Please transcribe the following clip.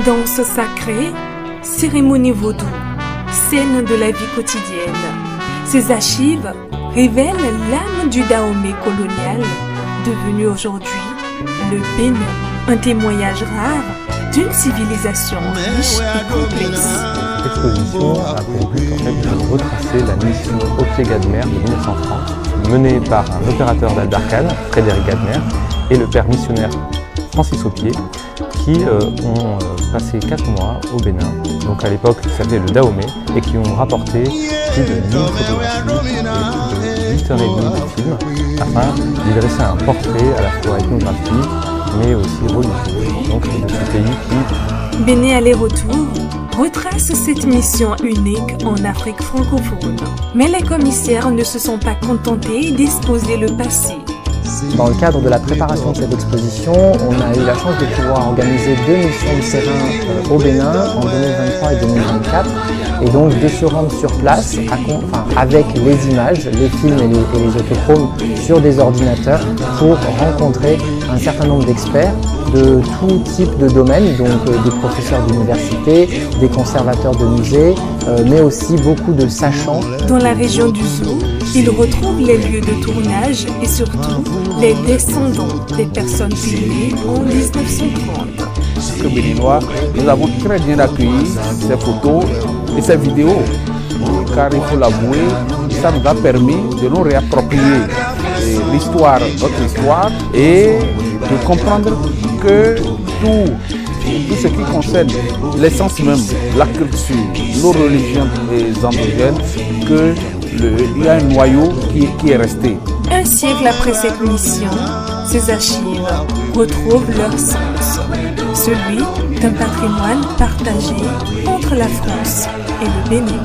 Danse sacrée, cérémonie vaudou, scène de la vie quotidienne. Ces archives révèlent l'âme du Dahomey colonial, devenu aujourd'hui le Bénin, un témoignage rare d'une civilisation riche et complexe. L'exposition a pour but de retracer la mission Opier-Gadmer de 1930, menée par un opérateur d'Arcane, Frédéric Gadmer, et le père missionnaire Francis Opier, qui ont passé 4 mois au Bénin, donc à l'époque qui s'appelait le Dahomey, et qui ont rapporté plus de 1000 photographies et plus de 8h30 de films, afin d'y dresser un portrait à la fois ethnographique, mais aussi religieux, donc de ce pays qui... Bénin aller-retour retrace cette mission unique en Afrique francophone. Mais les commissaires ne se sont pas contentés d'exposer le passé. Dans le cadre de la préparation de cette exposition, on a eu la chance de pouvoir organiser 2 missions de terrain au Bénin en 2023 et 2024, et donc de se rendre sur place avec les images, les films et les autochromes sur des ordinateurs pour rencontrer un certain nombre d'experts de tout type de domaines, donc des professeurs d'université, des conservateurs de musées, mais aussi beaucoup de sachants. Dans la région du Zou, ils retrouvent les lieux de tournage et surtout les descendants des personnes filmées en 1930. Que béninois, nous avons très bien accueilli ces photos et ces vidéos, car il faut l'avouer, ça nous a permis de nous réapproprier l'histoire, notre histoire, et de comprendre que tout ce qui concerne l'essence même, la culture, nos religions endogènes, qu'il y a un noyau qui est resté. Un siècle après cette mission, ces archives retrouvent leur sens, celui d'un patrimoine partagé entre la France et le Bénin.